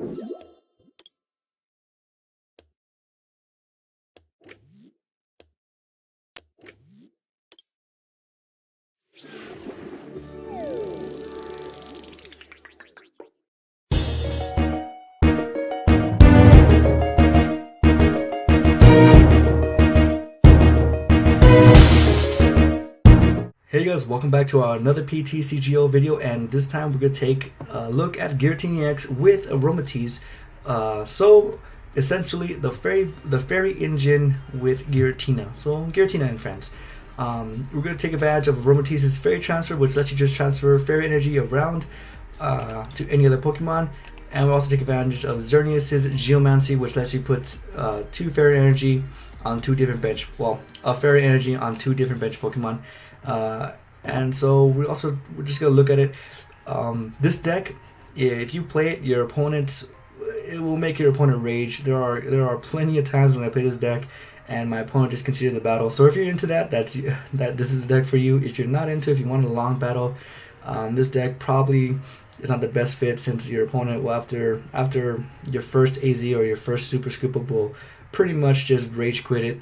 Hey guys, welcome back to another PTCGO video, and this time we're going to take a look at Giratina-EX with Aromatisse. So essentially the fairy engine with Giratina, so Giratina in French. We're going to take advantage of Aromatisse's fairy transfer, which lets you just transfer fairy energy around to any other Pokemon. And we'll also take advantage of Xerneas' Geomancy, which lets you put two fairy energy on two different bench, a fairy energy on two different bench Pokemon. And so we're just gonna look at it. This deck, if you play it, your opponent, it will make your opponent rage. There are plenty of times when I play this deck and my opponent just conceded the battle. So if you're into that, this is the deck for you. If you're not into, if you want a long battle, this deck probably is not the best fit, since your opponent will after your first AZ or your first Super Scoop Up will pretty much just rage quit it.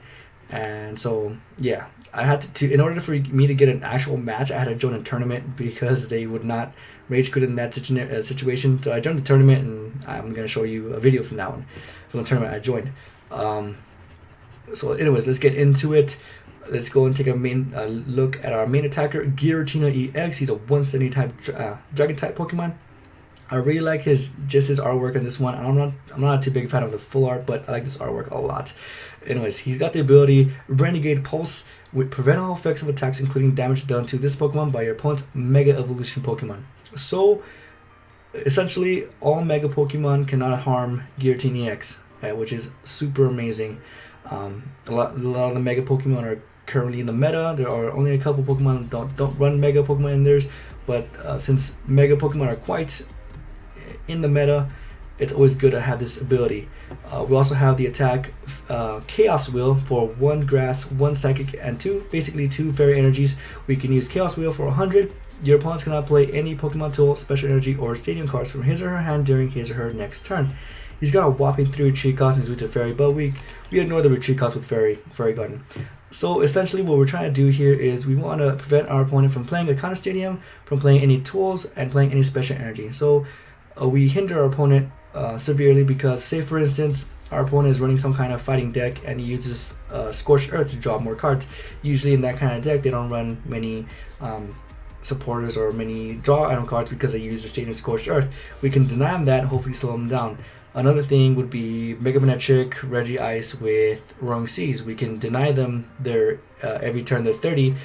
And so yeah, I had to in order for me to get an actual match, I had to join a tournament because they would not rage quit in that situation. So I joined the tournament, and I'm going to show you a video from that one, from the tournament I joined. So anyways, let's get into it. Let's go and take a look at our main attacker, Giratina-EX. He's a 170 type dragon type Pokemon. I really like his artwork in this one. I'm not too big a fan of the full art, but I like this artwork a lot. Anyways, he's got the ability Renegade Pulse, with prevent all effects of attacks, including damage done to this Pokemon by your opponent's Mega Evolution Pokemon. So essentially, all Mega Pokemon cannot harm Giratina-EX, which is super amazing. A lot of the Mega Pokemon are currently in the meta. There are only a couple Pokemon that don't run Mega Pokemon in theirs, but since Mega Pokemon are quite in the meta, it's always good to have this ability. We also have the attack Chaos Wheel for 1 Grass, 1 Psychic, and basically two Fairy Energies. We can use Chaos Wheel for 100. Your opponent cannot play any Pokemon Tool, Special Energy, or Stadium cards from his or her hand during his or her next turn. He's got a whopping 3 retreat costs and he's weak to Fairy, but we ignore the retreat costs with Fairy Garden. So essentially what we're trying to do here is we want to prevent our opponent from playing a counter stadium, from playing any tools, and playing any special energy. So we hinder our opponent severely, because say for instance our opponent is running some kind of fighting deck and he uses Scorched Earth to draw more cards. Usually in that kind of deck they don't run many supporters or many draw item cards because they use the Stadium Scorched Earth. We can deny them that and hopefully slow them down. Another thing would be Mega Manectric, Regice with Roaring Seas. We can deny them their every turn they're 30.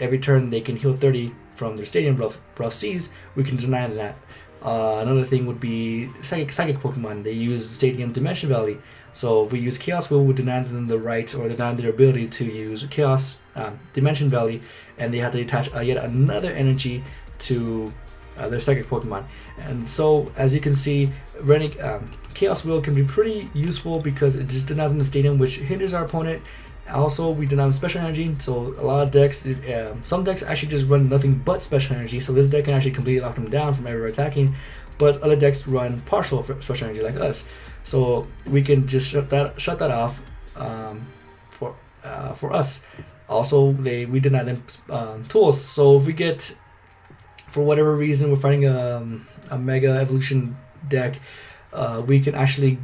Every turn they can heal 30 from their Stadium Rough Seas. We can deny them that. Another thing would be Psychic Pokemon. They use Stadium Dimension Valley. So if we use Chaos Wheel, we deny them the right or deny their ability to use Chaos Dimension Valley, and they have to attach yet another energy to their Psychic Pokemon. And so as you can see, Chaos Wheel can be pretty useful because it just denies them the Stadium, which hinders our opponent. Also, we deny them Special Energy, so a lot of decks, some decks actually just run nothing but Special Energy, so this deck can actually completely lock them down from ever attacking, but other decks run partial Special Energy like us. So we can just shut that off for us. Also, we deny them tools, so if we get, for whatever reason, we're fighting a Mega Evolution deck, we can actually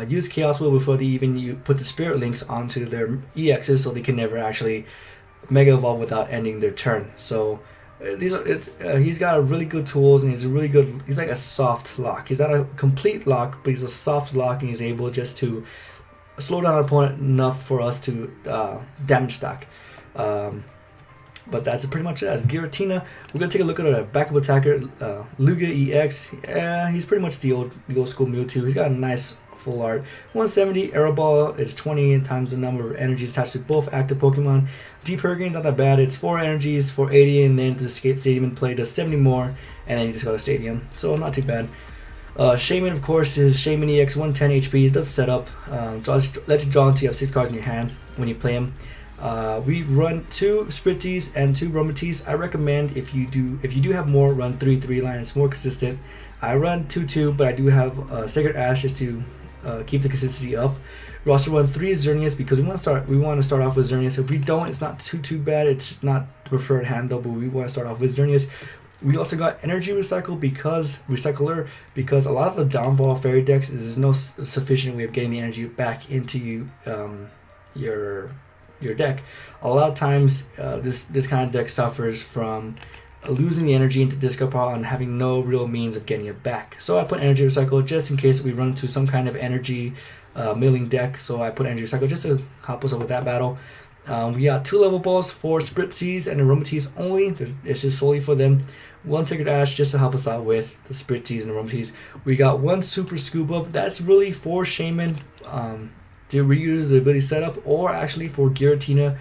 use Chaos Wheel before they even put the Spirit Links onto their EXs, so they can never actually Mega Evolve without ending their turn. So he's got a really good tools, and he's like a soft lock. He's not a complete lock, but he's a soft lock, and he's able just to slow down our opponent enough for us to damage stack. But that's pretty much it. As Giratina, we're gonna take a look at our backup attacker, Lugia-EX. He's pretty much the old school Mewtwo. He's got a nice full art. 170 Arrow Ball is 20 times the number of energies attached to both active Pokemon. Deep Hurricane's not that bad. It's 4 energies for 80, and then the Stadium in play does 70 more, and then you just go to Stadium. So not too bad. Shaman, of course, is Shaman EX, 110 HP. It does set up. Lets you draw until you have 6 cards in your hand when you play him. We run 2 Spritzies and 2 Aromatisse. I recommend if you do have more, run 3 line. It's more consistent. I run 2, but I do have Sacred Ash just to keep the consistency up. We also run 3 Xerneas because we want to start off with Xerneas. If we don't, it's not too bad. It's not the preferred hand though, but we want to start off with Xerneas. We also got Energy Recycler because a lot of the downfall fairy decks is there's no sufficient way of getting the energy back into your deck. A lot of times this kind of deck suffers from losing the energy into discard pile and having no real means of getting it back. So I put Energy Recycle just in case we run into some kind of energy milling deck. So I put Energy Recycle just to help us out with that battle. We got 2 level balls for Spritzies and Aromatisse only. It's just solely for them. 1 Sacred Ash just to help us out with the Spritzies and Aromatisse. We got 1 Super Scoop Up. That's really for Shaman to reuse the ability setup, or actually for Giratina.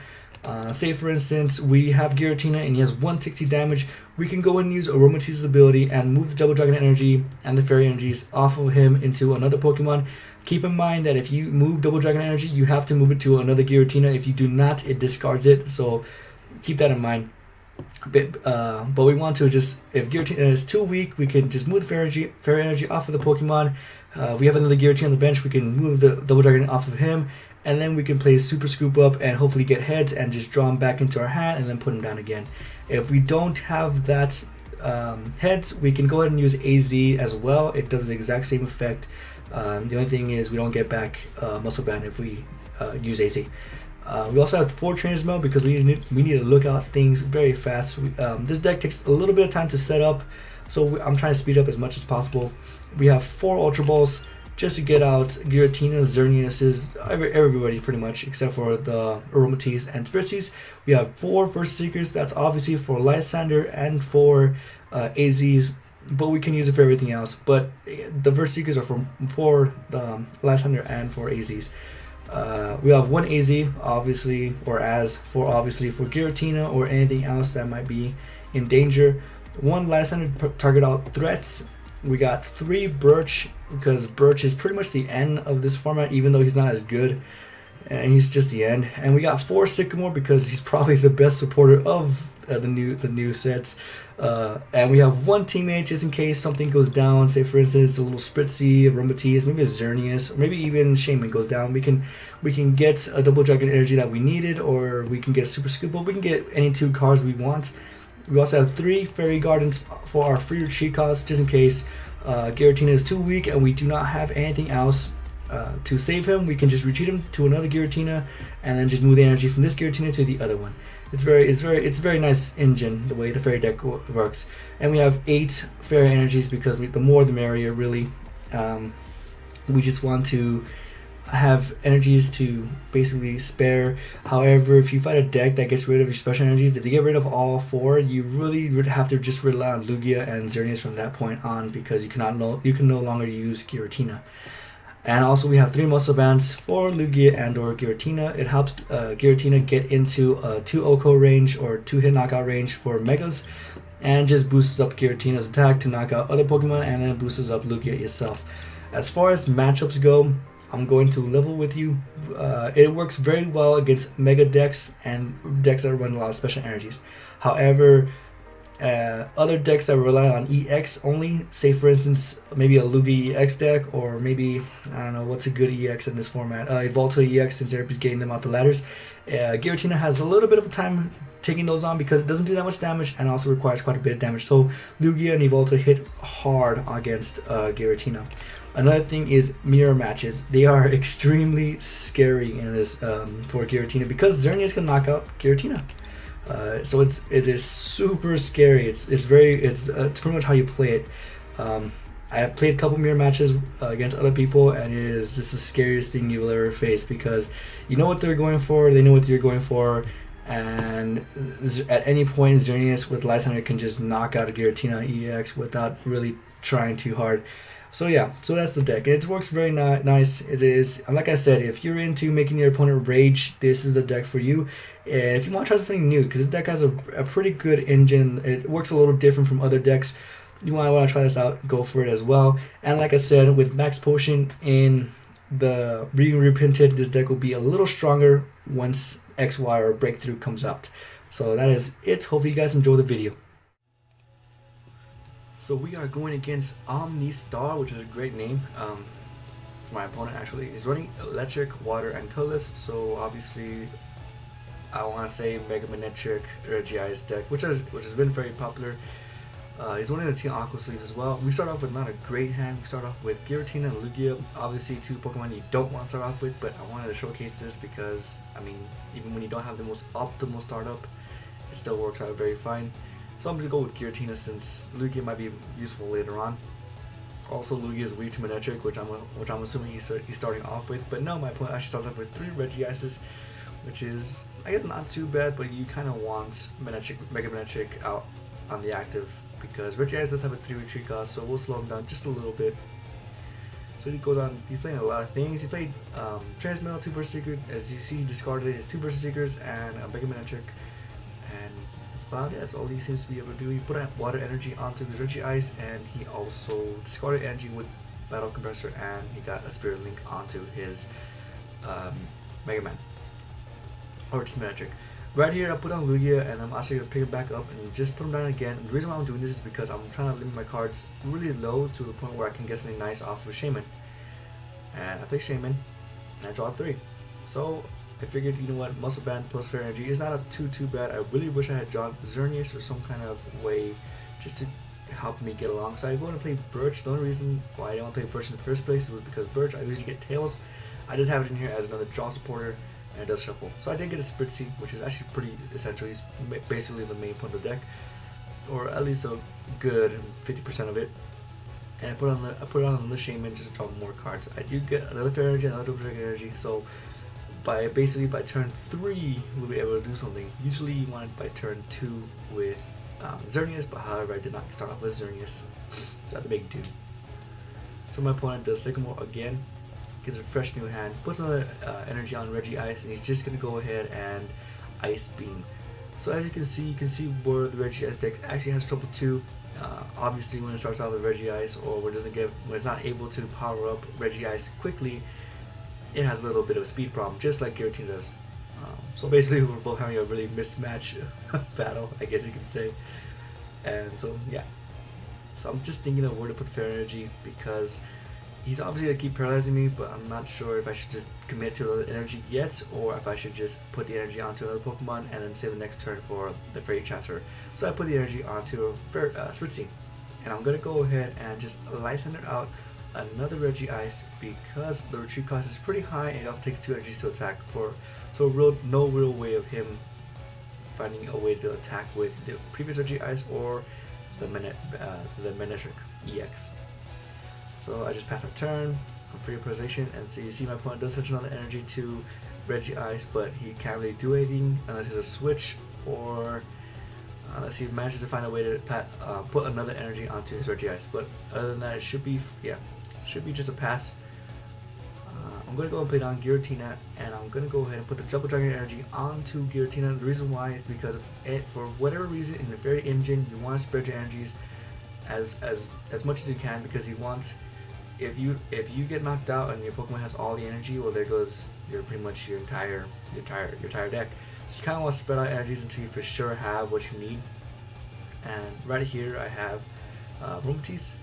Say for instance we have Giratina and he has 160 damage. We can go and use Aromatisse's ability and move the Double Dragon energy and the Fairy energies off of him into another Pokemon. Keep in mind that if you move Double Dragon energy, you have to move it to another Giratina. If you do not, it discards it. So keep that in mind. But we want to just, if Giratina is too weak, we can just move the Fairy energy off of the Pokemon. If we have another Giratina on the bench, we can move the Double Dragon off of him. And then we can play Super Scoop Up and hopefully get heads and just draw them back into our hand and then put them down again. If we don't have that heads, we can go ahead and use AZ as well. It does the exact same effect. The only thing is we don't get back Muscle Band if we use AZ. We also have 4 Trainers Mail because we need to look out things very fast. This deck takes a little bit of time to set up, so I'm trying to speed up as much as possible. We have 4 Ultra Balls just to get out Giratina, Xerneas, everybody pretty much except for the Aromatisse and Spritzies. We have 4 Versus Seekers. That's obviously for Lysander and for AZs, but we can use it for everything else. But the Versus Seekers are for the Lysander and for AZs. We have 1 AZ obviously, or obviously for Giratina or anything else that might be in danger. 1 Lysander target out threats. We got 3 Birch because Birch is pretty much the end of this format, even though he's not as good, and he's just the end. And we got 4 Sycamore because he's probably the best supporter of the new sets. And we have 1 Teammate just in case something goes down. Say for instance a little Spritzy, Aromatisse, maybe a Xerneas, or maybe even Shaman goes down. We can get a Double Dragon energy that we needed, or we can get a Super Scoop. But we can get any 2 cards we want. We also have 3 Fairy Gardens for our free retreat costs, just in case Giratina is too weak and we do not have anything else to save him. We can just retreat him to another Giratina and then just move the energy from this Giratina to the other one. It's a very nice engine the way the Fairy deck works. And we have 8 Fairy energies because the more the merrier, really. We just want to have energies to basically spare. However, if you fight a deck that gets rid of your special energies, if they get rid of all 4, you really would have to just rely on Lugia and Xerneas from that point on, because you can no longer use Giratina. And also we have 3 muscle bands for Lugia and or Giratina. It helps Giratina get into a 2 Oko range or 2 hit knockout range for Megas, and just boosts up Giratina's attack to knock out other Pokemon, and then boosts up Lugia itself. As far as matchups go, I'm going to level with you. It works very well against Mega decks and decks that run a lot of special energies. However, other decks that rely on EX only, say for instance maybe a Lugia EX deck, or maybe, I don't know, what's a good EX in this format, Evolta EX, since everybody's getting them out the ladders. Giratina has a little bit of a time taking those on because it doesn't do that much damage and also requires quite a bit of damage. So Lugia and Evolta hit hard against Giratina. Another thing is mirror matches. They are extremely scary in this for Giratina because Xerneas can knock out Giratina. So it is super scary. It's pretty much how you play it. I have played a couple mirror matches against other people, and it is just the scariest thing you will ever face because you know what they're going for, they know what you're going for, and at any point Xerneas with Lysander can just knock out a Giratina-EX without really trying too hard. So yeah, so that's the deck. It works very nice. It is, like I said, if you're into making your opponent rage, this is the deck for you. And if you want to try something new, because this deck has a pretty good engine, it works a little different from other decks. You want to try this out, go for it as well. And like I said, with Max Potion in the being reprinted, this deck will be a little stronger once XY or breakthrough comes out. So that is it. Hopefully you guys enjoy the video. So we are going against Omnistar, which is a great name for my opponent. Actually, he's running electric, water, and colorless. So obviously, I want to say Mega Manetric Regice deck, which has been very popular. He's running the Team Aqua sleeves as well. We start off with not a great hand. We start off with Giratina and Lugia. Obviously, two Pokemon you don't want to start off with, but I wanted to showcase this because, I mean, even when you don't have the most optimal startup, it still works out very fine. So I'm going to go with Giratina since Lugia might be useful later on. Also, Lugia is weak to Manetric, which I'm assuming he's starting off with. But no, my opponent actually starts off with 3 Regices, which is, I guess, not too bad, but you kind of want Mega Manetric out on the active because Regice does have a 3 retreat cost, so we'll slow him down just a little bit. So he goes on, he's playing a lot of things. He played Transmetal, 2 Burst Secret. As you see, he discarded his 2 Burst Seekers and a Mega Manetric. And that's about it. That's all he seems to be able to do. He put water energy onto his Regice, and he also discarded energy with Battle Compressor, and he got a Spirit Link onto his Mega Man. Or just Manetric. Right here, I put on Lugia, and I'm actually going to pick it back up and just put him down again. And the reason why I'm doing this is because I'm trying to limit my cards really low to the point where I can get something nice off of Shaman. And I play Shaman, and I draw 3. So I figured, you know what, Muscle Band plus Fair Energy is not too bad. I really wish I had drawn Xerneas or some kind of way just to help me get along. So I go and play Birch. The only reason why I didn't want to play Birch in the first place was because Birch, I usually get Tails. I just have it in here as another draw supporter, and it does shuffle. So I did get a Spritzy, which is actually pretty essential. He's basically the main point of the deck, or at least a good 50% of it. And I put it on the Shaman just to draw more cards. I do get another Fair Energy, another Double Dragon Energy. So by turn 3, we'll be able to do something. Usually you want it by turn 2 with Xerneas, but however I did not start off with Xerneas, so I have to make do. So my opponent does Sycamore again. Gets a fresh new hand, puts another energy on Regice, and he's just gonna go ahead and Ice Beam. So as you can see where the Regice deck actually has trouble too. Obviously, when it starts out with Regice, or when it's not able to power up Regice quickly, it has a little bit of a speed problem, just like Giratina does. So basically, we're both having a really mismatched battle, I guess you could say. And so yeah, so I'm just thinking of where to put Fair Energy because he's obviously going to keep paralyzing me, but I'm not sure if I should just commit to another energy yet, or if I should just put the energy onto another Pokemon and then save the next turn for the Fairy Transfer. So I put the energy onto Spritzy, and I'm going to go ahead and just Lysander out another Regice because the retreat cost is pretty high, and it also takes 2 energies to attack so no real way of him finding a way to attack with the previous Regice or the Manetric EX. So I just pass my turn, I'm free of paralyzation, and so you see my opponent does touch another energy to Regice, but he can't really do anything unless there's a switch, or unless he manages to find a way to put another energy onto his Regice. But other than that, it should be just a pass. I'm going to go and play down Giratina, and I'm going to go ahead and put the Double Dragon energy onto Giratina. The reason why is because for whatever reason in the Fairy Engine, you want to spread your energies as much as you can, because he wants, if you get knocked out and your Pokemon has all the energy, well, there goes your entire deck. So you kind of want to spread out energies until you for sure have what you need. And right here I have Aromatisse,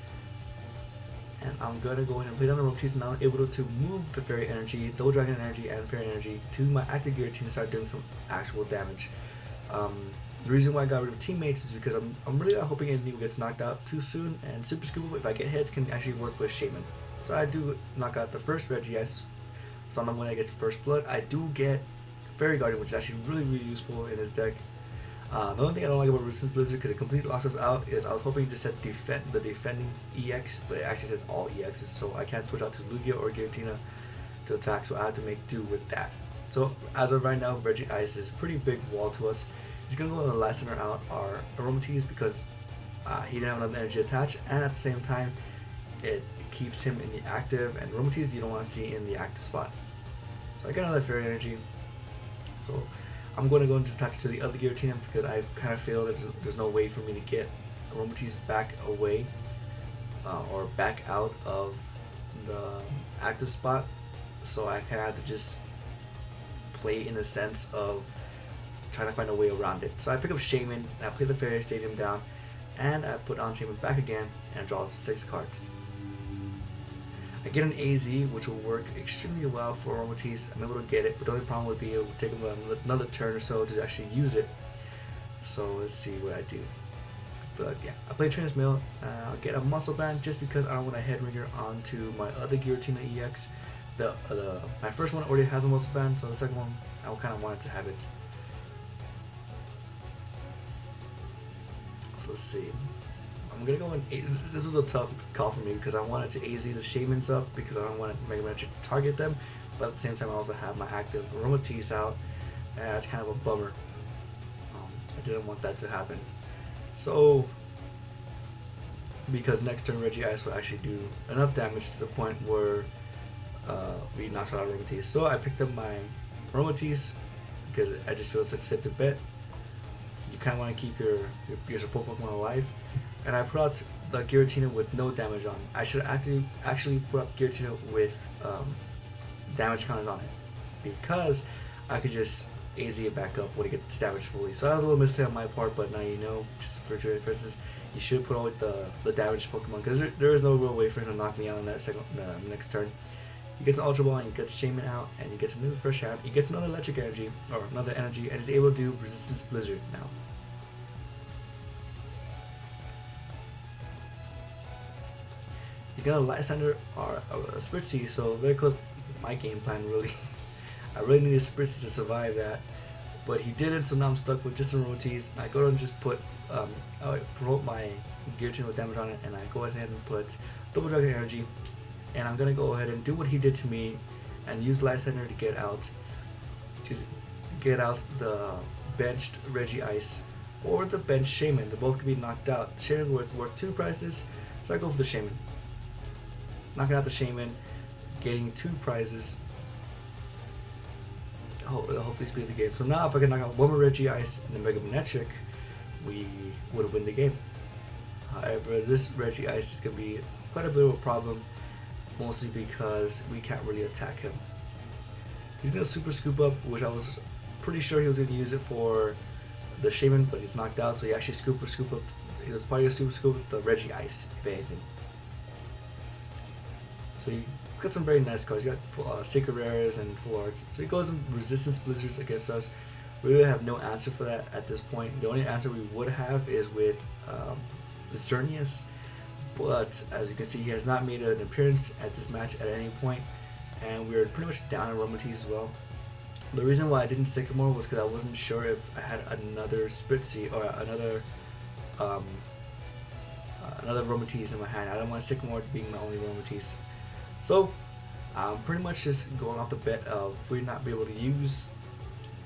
and I'm gonna go ahead and play down the Aromatisse, and now I'm able to move the Fairy Energy, Double Dragon Energy, and Fairy Energy to my active Giratina to start doing some actual damage. The reason why I got rid of teammates is because I'm really not hoping anything gets knocked out too soon, and Super Scoop, if I get hits, can actually work with Shaman. So I do knock out the first Regice, so I'm the one that gets First Blood. I do get Fairy Guardian, which is actually really useful in this deck. The only thing I don't like about Resistance Blizzard, because it completely locks us out, is I was hoping to set the defending EX, but it actually says all EXs, so I can't switch out to Lugia or Giratina to attack, so I have to make do with that. So as of right now, Regice is a pretty big wall to us. He's going to go and Lysander out our Aromatisse because he didn't have enough energy attached, and at the same time, it keeps him in the active, and Aromatisse you don't want to see in the active spot. So I got another Fairy Energy. So I'm going to go and just attach to the other Giratina because I kind of feel that there's no way for me to get Aromatisse back away or back out of the active spot. So I kind of have to just play in the sense of trying to find a way around it. So I pick up Shaman, and I play the Fairy Stadium down, and I put on Shaman back again, and draw 6 cards. I get an AZ, which will work extremely well for Aromatisse. I'm able to get it, but the only problem would be it would take another turn or so to actually use it. So let's see what I do. But yeah, I play Transmail. I'll get a Muscle Band just because I don't want a Headringer onto my other Giratina-EX. My first one already has a Muscle Band, so the second one I kind of wanted to have it. So let's see. I'm gonna go in. This was a tough call for me because I wanted to AZ the Shamans up because I don't want Mega Magic to target them, but at the same time I also have my active Aromatisse out, and that's kind of a bummer. I didn't want that to happen. So, because next turn Regice will actually do enough damage to the point where we knocked out Aromatisse. So I picked up my Aromatisse because I just feel it's a safe bet. You kind of want to keep your support Pokemon alive. And I put out the Giratina with no damage on. I should actually put up Giratina with damage counted on it, because I could just AZ it back up when it gets damaged fully. So that was a little misplay on my part, but now you know, just for instance, you should put on with the damaged Pokemon, because there is no real way for him to knock me out on that next turn. He gets an Ultra Ball and he gets Shaman out, and he gets another Fresh Shab. He gets another Electric Energy, or another Energy, and is able to do Resistance Blizzard now. He's gonna Lysander or Spritzee, so there goes my game plan really. I really needed Spritzee to survive that, but he didn't, so now I'm stuck with just a Aromatisse. I go and just put, I promote my Giratina with damage on it, and I go ahead and put Double Dragon Energy, and I'm gonna go ahead and do what he did to me, and use Lysander to get out the benched Regice or the benched Shaman. They both can be knocked out. Shaman was worth 2 prizes, so I go for the Shaman. Knocking out the Shaman, getting 2 prizes. Hopefully speed the game. So now if I can knock out one more Regice and the Mega Manectric, we would win the game. However, this Regice is going to be quite a bit of a problem, mostly because we can't really attack him. He's going to Super Scoop Up, which I was pretty sure he was going to use it for the Shaman, but he's knocked out, so he actually Scoop Up. He was probably going to Super Scoop Up the Regice, if anything. So he got some very nice cards. He got Sacred Rares and Full Arts. So he goes in Resistance Blizzards against us. We really have no answer for that at this point. The only answer we would have is with Xerneas. But as you can see, he has not made an appearance at this match at any point. And we're pretty much down on Aromatisse as well. The reason why I didn't Sycamore was because I wasn't sure if I had another Spritzee or another Aromatisse in my hand. I don't want Sycamore being my only Aromatisse. So I'm pretty much just going off the bet of we not be able to use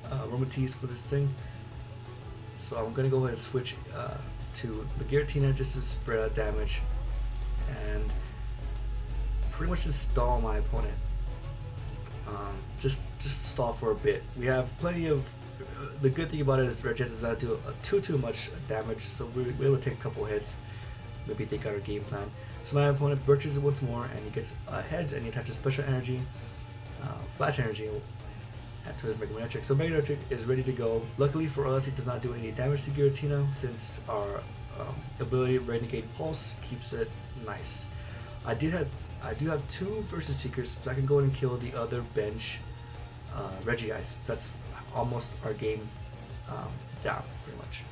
Aromatisse for this thing. So I'm gonna go ahead and switch to the Giratina just to spread out damage and pretty much just stall my opponent. Just stall for a bit. We have plenty of. The good thing about it is Regis does not do too much damage, so we're able to take a couple hits. Maybe think out our game plan. So my opponent purchases it once more, and he gets heads, and he attaches Special Energy, Flash Energy, to his Mega Manectric. So Mega Manectric is ready to go. Luckily for us, it does not do any damage to Giratina, since our ability Renegade Pulse keeps it nice. I do have 2 Versus Seekers, so I can go ahead and kill the other bench Regice. So that's almost our game down, pretty much.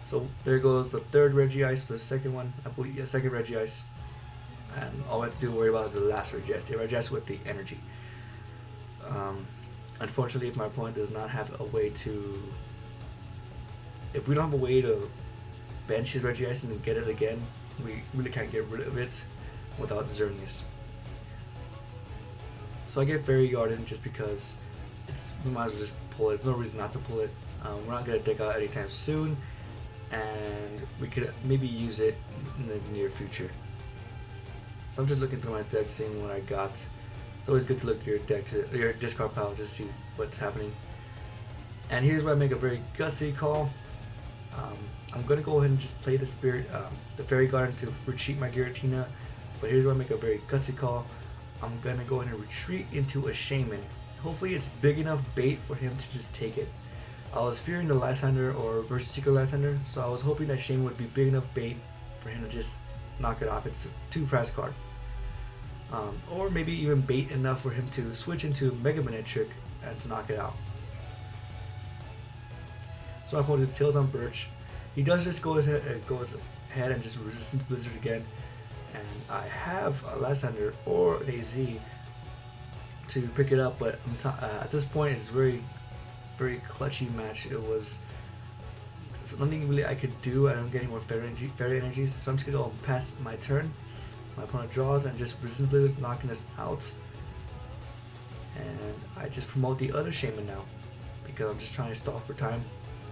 So there goes the 3rd Regice, the second one, I believe, yeah, 2nd Regice. And all I have to do worry about is the last Regice, the Regice with the energy. Unfortunately, if my opponent does not have a way to, if we don't have a way to bench his Regice and get it again, we really can't get rid of it without Xerneas. So I get Fairy Garden just because we might as well just pull it. There's no reason not to pull it. We're not going to dig out anytime soon, and we could maybe use it in the near future. So I'm just looking through my deck, seeing what I got. It's always good to look through your deck, your discard pile, just to see what's happening. And here's where I make a very gutsy call. I'm going to go ahead and just play the Fairy Garden to retreat my Giratina. But here's where I make a very gutsy call. I'm going to go ahead and retreat into a Shaman. hopefully it's big enough bait for him to just take it. I was fearing the Lysander or Versus Seeker Lysander, so I was hoping that Shaman would be big enough bait for him to just knock it off. It's a 2 prize card. Or maybe even bait enough for him to switch into Mega Trick and to knock it out. So I hold his Tails on Birch. He does just go ahead and just Resistance Blizzard again. And I have a Lysander or an AZ to pick it up, but at this point it's very clutchy match. It's nothing really I could do. I don't get any more fairy energies, so I'm just gonna go pass my turn. My opponent draws and just Resistance Blizzard, knocking us out. And I just promote the other Shaman now because I'm just trying to stall for time.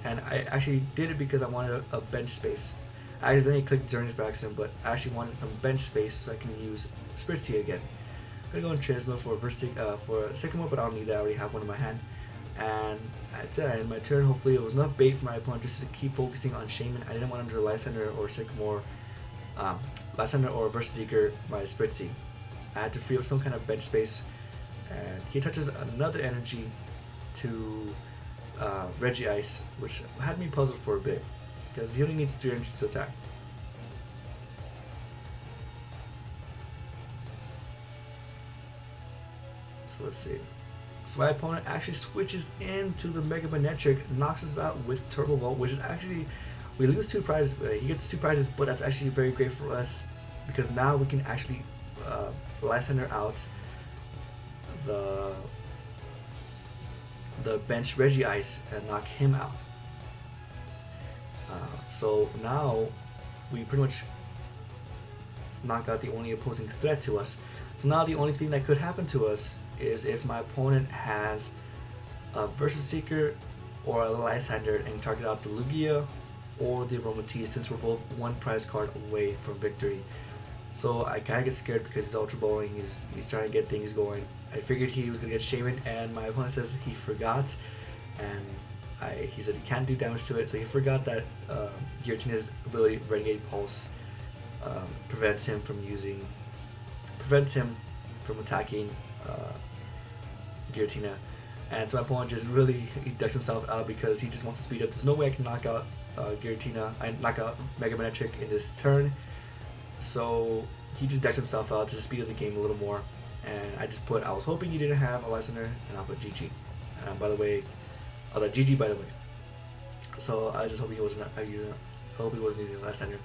And I actually did it because I wanted a bench space. I accidentally clicked Xerneas by accident, but I actually wanted some bench space so I can use Spritzy again. I'm gonna go in Transmode for a second mode, but I don't need that. I already have one in my hand. And I said I ended my turn. Hopefully it was enough bait for my opponent just to keep focusing on Shaman. I didn't want him to Lysander or Sycamore, Lysander or Versus Seeker my Spritzy. I had to free up some kind of bench space, and he touches another energy to Regice, which had me puzzled for a bit because he only needs 3 energies to attack. So let's see. So my opponent actually switches into the Mega Magnetric, knocks us out with Turbo Volt, which is actually, we lose 2 prizes. He gets 2 prizes, but that's actually very great for us because now we can actually Lysander out the bench Regice and knock him out. So now we pretty much knock out the only opposing threat to us. So now the only thing that could happen to us is if my opponent has a Versus Seeker or a Lysander and target out the Lugia or the Aromatisse, since we're both 1 prize card away from victory. So I kind of get scared because he's Ultra Bowling, he's trying to get things going. I figured he was going to get Shaman, and my opponent says he forgot, and he said he can't do damage to it, so he forgot that Giratina's ability, Renegade Pulse, prevents him from attacking Giratina. And so my opponent just he decks himself out because he just wants to speed up. There's no way I can knock out Giratina, I knock out Mega Magnetric in this turn. So he just decks himself out to speed up the game a little more. And I just I was hoping you didn't have a Lysander, and I'll put GG. By the way, I was like, GG by the way. So I just hope he wasn't using a Lysander.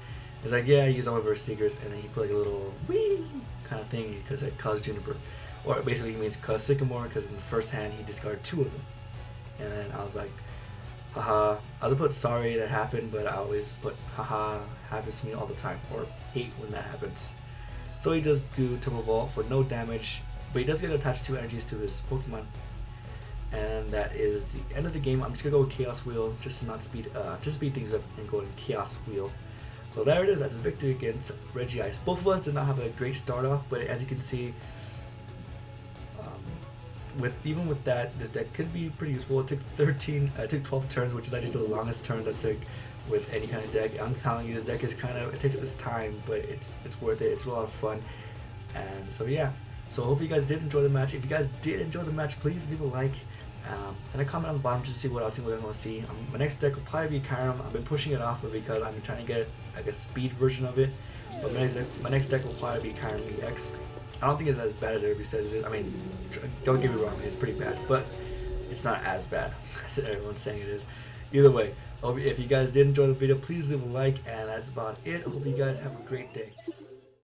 It's like, yeah, I use all my Versus Seekers, and then he put like a little wee kind of thing because it caused Juniper. Or basically he means cause Sycamore, because in the first hand he discarded 2 of them. And then I was like, haha. I was gonna put sorry that happened, but I always put haha, happens to me all the time, or hate when that happens. So he does do Turbo Volt for no damage, but he does get attached 2 energies to his Pokemon. And that is the end of the game. I'm just gonna go with Chaos Wheel just to not speed things up and go in Chaos Wheel. So there it is, that's a victory against Regice. Both of us did not have a great start off, but as you can see, even with that, this deck could be pretty useful. It took 12 turns, which is actually the longest turns I took with any kind of deck. I'm telling you, this deck is it takes its time, but it's worth it. It's a lot of fun. And so yeah, so hopefully you guys did enjoy the match. If you guys did enjoy the match, please leave a like and a comment on the bottom just to see what else you want to see. My next deck will probably be Kyurem. I've been pushing it off because I'm trying to get like a speed version of it. But my next deck will probably be Girantina-EX. I don't think it's as bad as everybody says it. I mean, don't get me wrong, it's pretty bad, but it's not as bad as everyone's saying it is. Either way, if you guys did enjoy the video, please leave a like, and that's about it. Hope you guys have a great day.